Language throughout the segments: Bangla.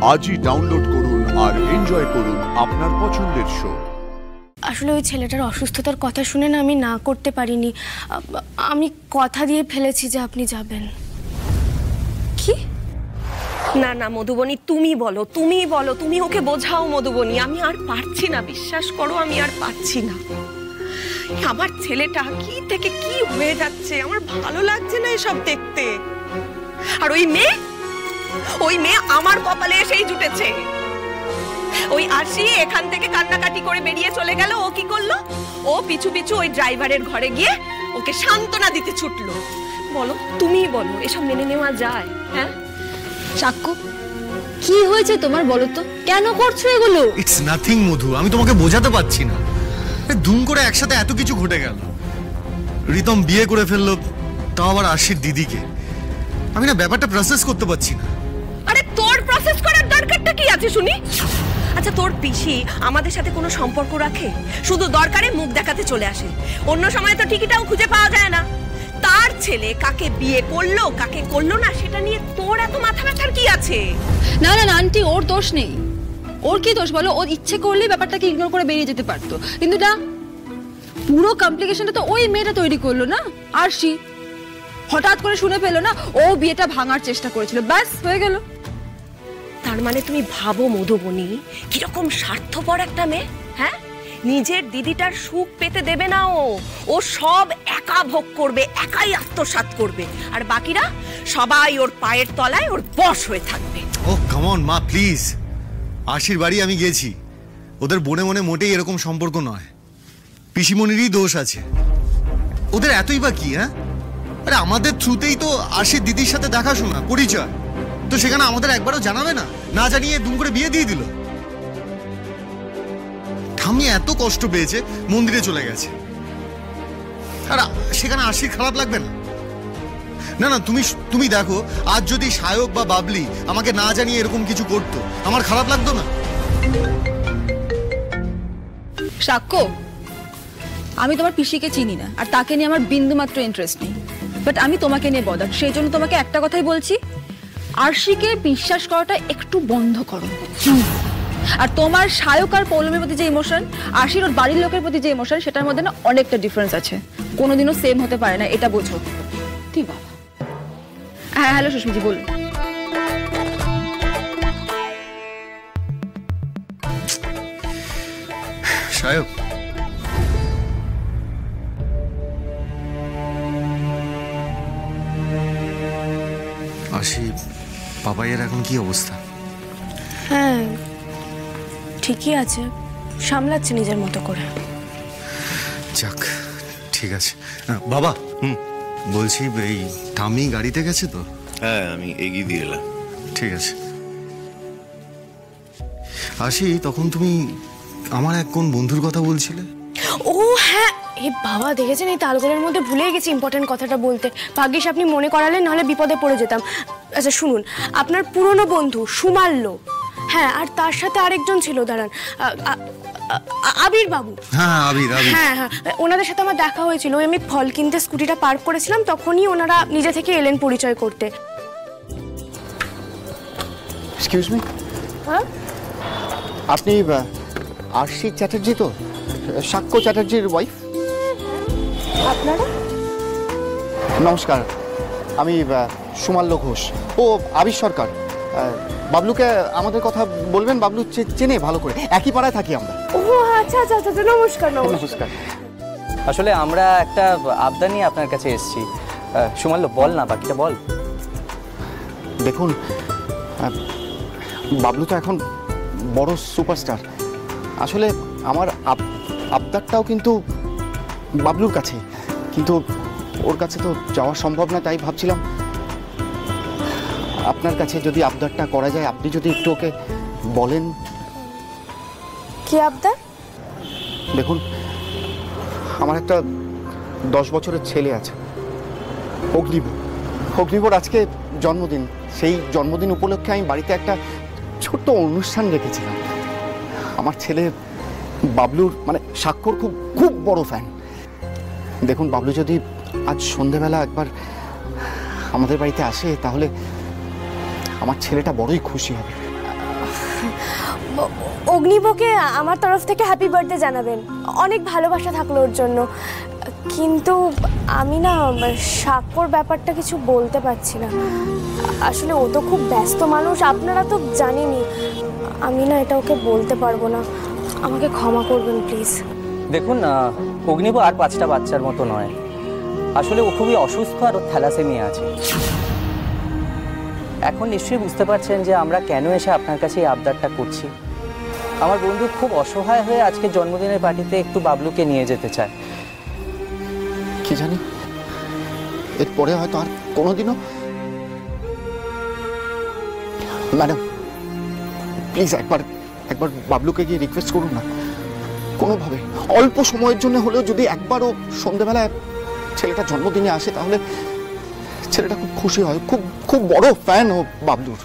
আজই ডাউনলোড করুন আর এনজয় করুন আপনার পছন্দের শো। আসলে ওই ছেলেটার অসুস্থতার কথা শুনে না আমি না করতে পারিনি। আমি কথা দিয়ে ফেলেছি যে আপনি যাবেন। কি? না না মধুবনী, তুমি বলো, তুমি ওকে বোঝাও মধুবনী। আমি আর পারছি না, বিশ্বাস করো আমি আর পারছি না। আমার ছেলেটা কি থেকে কি হয়ে যাচ্ছে, আমার ভালো লাগছে না এসব দেখতে। আর ওই মেয়ে আমার কপালে এসেই জুটেছে। ওই আরশি এখান থেকে কান্নাকাটি করে বেরিয়ে চলে গেল। ও কি করলো? ও পিছু পিছু ওই ড্রাইভারের ঘরে গিয়ে ওকে সান্ত্বনা দিতে ছুটলো। বলো, তুমিই বলো, এসব মেনে নেওয়া যায়? হ্যাঁ সাক্ষ্য, কি হয়েছে তোমার বলো তো? কেন করছো এগুলো? ইটস নাথিং মধু, আমি তোমাকে বোঝাতে পারছি না। ধুম করে একসাথে এত কিছু ঘটে গেল। রিতম বিয়ে করে ফেললো, তাও আবার আরশির দিদিকে। আমি না ব্যাপারটা প্রসেস করতে পারছি না। আরে তোর প্রসেস করার দরকারটা কি আছে শুনি? আচ্ছা, তোর পিসি আমাদের সাথে কোনো সম্পর্ক রাখে? শুধু দরকারে মুখ দেখাতে চলে আসে। অন্য সময় তো টিকিটাও খুঁজে পাওয়া যায় না। তার ছেলে কাকে বিয়ে করলো কাকে করলো না সেটা নিয়ে তোর এত মাথা ব্যথার কি আছে? না না আন্টি, ওর দোষ নেই। ওর কি দোষ বলো? ওর ইচ্ছে করলেই ব্যাপারটাকে ইগনোর করে বেরিয়ে যেতে পারতো, কিন্তু না, পুরো কমপ্লিকেশনটা তো ওই মেয়েটা তৈরি করলো না, আরশি। হঠাৎ করে শুনে পেলো না ও বিয়েটা ভাঙার চেষ্টা করেছিল, ব্যাস হয়ে গেল। তার মানে তুমি ভাবো মধুবনী, কিরকম স্বার্থপর একটা মেয়ে। হ্যাঁ, নিজের দিদিটার সুখ পেতে দেবে না ও সব একা ভোগ করবে, একাই আত্মসাৎ করবে, আর বাকিরা সবাই ওর পায়ের তলায় ওর বশ হয়ে থাকবে। ও কাম অন মা, প্লিজ। আরশির বাড়ি আমি গেছি, ওদের বনে মনে মোটেই এরকম সম্পর্ক নয়। পিসিমণিরই দোষ আছে, ওদের এতই বা কি? হ্যাঁ, আরে আমাদের থ্রুতেই তো আরশির দিদির সাথে দেখাশোনা পরিচয়, তো সেখানে আমাদের একবারও জানাবে না? না জানিয়ে দুম করে বিয়ে দিয়ে দিল। ঠাম্মি এত কষ্ট পেয়েছে, মন্দিরে চলে গেছে, আর সেখানে আরশির খারাপ লাগবে না? না না, তুমি দেখো, আজ যদি সায়ক বা বাবলি আমাকে না জানিয়ে এরকম কিছু করতো, আমার খারাপ লাগতো না? সাক্ষ্য, আমি তোমার পিসিকে চিনি না, আর তাকে নিয়ে আমার বিন্দু মাত্র ইন্টারেস্ট নেই। বাট আমি তোমাকে নিয়ে বদাক, সেই জন্য তোমাকে একটা কথাই বলছি, আরশিকে বিশ্বাস করাটা একটু বন্ধ করো। আর তোমার সায়ক আর পৌলমীর প্রতি যে ইমোশন, আরশির ওর বাড়ির লোকের প্রতি যে ইমোশন, সেটার মধ্যে না অনেকটা ডিফারেন্স আছে। কোনোদিনও সেম হতে পারে না, এটা বোঝো। ঠিক বাবা। হ্যাঁ হ্যালো সুস্মিজি, বলুন। সায়ক, আরশি বাবাইয়ের এখন কি অবস্থা? হ্যাঁ ঠিকই আছে, সামলাচ্ছে নিজের মতো করে। যাক, ঠিক আছে। বাবা, বলছি এই ঠাম্মি গাড়িতে গেছে তো? হ্যাঁ, আমি এগিয়ে দিয়ে এলাম। ঠিক আছে। আরশি, তখন তুমি আমার এক কোন বন্ধুর কথা বলছিলে? ও হ্যাঁ, এ বাবা দেখেছেন, এই তালগোলের মধ্যে ভুলে গেছি ইম্পর্টেন্ট কথাটা বলতে। ভাগ্যিস আপনি মনে করালেন, নাহলে বিপদে পড়ে যেতাম। আচ্ছা শুনুন, আপনার পুরনো বন্ধু সুমাল্য, হ্যাঁ, আর তার সাথে আরেকজন ছিল, দাঁড়ান, আবির বাবু। হ্যাঁ আবির। হ্যাঁ হ্যাঁ, ওনাদের সাথে আমার দেখা হয়েছিল। আমি ফল কিনতে স্কুটিটা পার্ক করেছিলাম, তখনই ওনারা নিজে থেকে এলেন পরিচয় করতে। এক্সকিউজ মি, হ্যাঁ আপনি আরশি চ্যাটার্জি তো? সাক্ষ্য চ্যাটার্জির ওয়াইফ? আপনারা? নমস্কার, আমি সুমাল্য ঘোষ। ও আবির সরকার। বাবলুকে আমাদের কথা বলবেন, বাবলু চেনে ভালো করে, একই পাড়ায় থাকি আমরা। ও আচ্ছা আচ্ছা আচ্ছা, নমস্কার। নমস্কার। আসলে আমরা একটা আবদার নিয়ে আপনার কাছে এসেছি। সুমাল্য, বল না, বাকিটা বল। দেখুন, বাবলু তো এখন বড় সুপারস্টার। আসলে আমার আবদারটাও কিন্তু বাবলুর কাছে, কিন্তু ওর কাছে তো যাওয়া সম্ভব না, তাই ভাবছিলাম আপনার কাছে যদি আবদারটা করা যায়, আপনি যদি একটু ওকে বলেন। কি আবদার? দেখুন, আমার একটা 10 বছরের ছেলে আছে, অগ্নিবর। আজকে জন্মদিন। সেই জন্মদিন উপলক্ষে আমি বাড়িতে একটা ছোট্ট অনুষ্ঠান রেখেছিলাম। আমার ছেলে বাবলুর, মানে সাক্ষর খুব খুব বড় ফ্যান। দেখুন, বাবলু যদি আজ সন্ধেবেলা একবার আমাদের বাড়িতে আসে, তাহলে আমার ছেলেটা বড়ই খুশি হবে। অগ্নিবকে আমার তরফ থেকে হ্যাপি বার্থডে জানাবেন, অনেক ভালোবাসা থাকলো ওর জন্য। কিন্তু আমি না সাক্ষর ব্যাপারটা কিছু বলতে পারছি না। আসলে ও তো খুব ব্যস্ত মানুষ, আপনারা তো জানেনই। আমি না এটা ওকে বলতে পারবো না, আমাকে ক্ষমা করবেন প্লিজ। দেখুন অগ্নিব আর 5টা বাচ্চার মতো নয়, আসলে ও খুবই অসুস্থ আর ওর থ্যালাসেমিয়া আছে। এখন নিশ্চয়ই বুঝতে পারছেন যে আমরা কেন এসে আপনার কাছে এই আবদারটা করছি। আমার বন্ধু খুব অসহায় হয়ে আজকে জন্মদিনের পার্টিতে একটু বাবলুকে নিয়ে যেতে চায়। কি জানি এরপরে হয়তো আর কোনোদিনও। ম্যাডাম প্লিজ একবার বাবলুকে গিয়ে রিকোয়েস্ট করুন না, কোনোভাবে অল্প সময়ের জন্য হলেও যদি একবারও সন্ধ্যেবেলায় ছেলেটা জন্মদিনে আসে তাহলে ছেলেটা খুব খুশি হয়। খুব খুব বড় ফ্যান ও বাবলুর।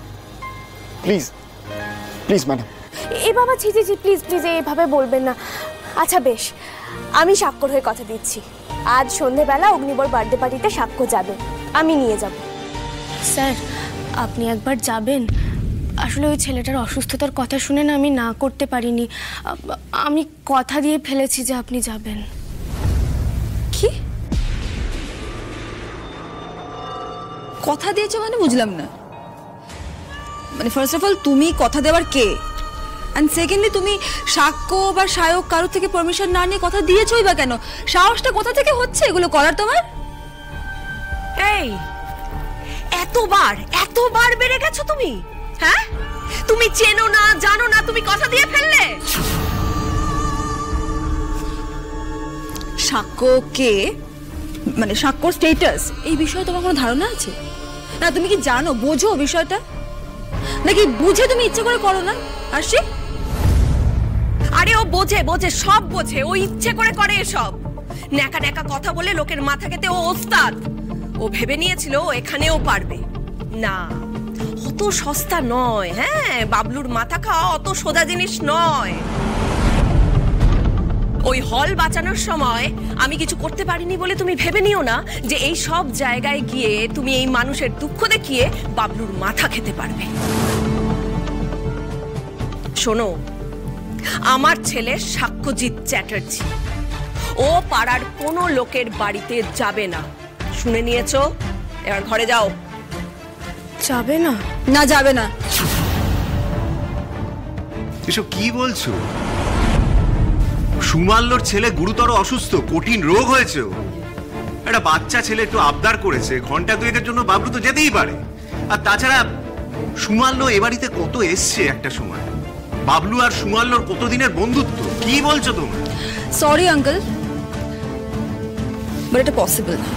Please please madam. এ বাবা ছি ছি ছি, প্লিজ প্লিজ এভাবে বলবেন না। আচ্ছা বেশ, আমি স্বাক্ষর হয়ে কথা দিচ্ছি, আজ সন্ধেবেলা অগ্নিবর বার্থডে পার্টিতে স্বাক্ষর যাবে, আমি নিয়ে যাব। স্যার আপনি একবার যাবেন? আসলে ওই ছেলেটার অসুস্থতার কথা শুনে না আমি না করতে পারিনি। আমি কথা দিয়ে ফেলেছি যে আপনি যাবেন। কি কথা দিয়েছো মানে বুঝলাম না। মানে ফার্স্ট অফ অল তুমি কথা দেওয়ার কে, এন্ড সেকেন্ডলি তুমি সাক্ষ্য বা সায়ক কারোর থেকে পারমিশন না নিয়ে কথা দিয়েছোই বা কেন? সাহসটা কোথা থেকে হচ্ছে এগুলো করার তোমার? এই এতবার বেড়ে গেছো তুমি, হ্যাঁ? তুমি চেনো না জানো না, তুমি কথা দিয়ে ফেললে। সাক্ষ্য কে, মানে সাক্ষ্যর স্ট্যাটাস এই বিষয়ে তোমার কোনো ধারণা আছে? না তুমি কি জানো, বোঝো বিষয়টা, নাকি বুঝে তুমি ইচ্ছে করে করো না? আরশি আরে ও বোঝে সব বোঝে, ও ইচ্ছে করে করে এসব। ন্যাকা ন্যাকা কথা বলে লোকের মাথা খেতে ও ওস্তাদ। ও ভেবে নিয়েছিল ও এখানেও পারবে না, অত সস্তা নয়। হ্যাঁ, বাবলুর মাথা খাওয়া অত সোজা জিনিস নয়। ওই হল বাঁচানোর সময় আমি কিছু করতে পারিনি বলে তুমি ভেবে নিও না যে এই সব জায়গায় গিয়ে তুমি এই মানুষের দুঃখ দেখিয়ে বাবলুর মাথা খেতে পারবে। শোনো, আমার ছেলে সাক্ষ্যজিৎ চ্যাটার্জি, ও পাড়ার কোনো লোকের বাড়িতে যাবে না, শুনে নিয়েছো? এবার ঘরে যাও। যাবে না? না যাবে না। এসব কি বলছো? সুমাল্যর ছেলে গুরুতর অসুস্থ, কঠিন রোগ হয়েছে। একটা বাচ্চা ছেলে একটু আবদার করেছে, ঘন্টা দুয়েকের জন্য বাবলু তো যেতেই পারে। আর তাছাড়া সুমাল্য এ বাড়িতে কত এসছে একটা সময়, বাবলু আর সুমাল্যর কতদিনের বন্ধুত্ব। কি বলছো তোমরা? সরি আঙ্কেল, বাট এটা পসিবল না।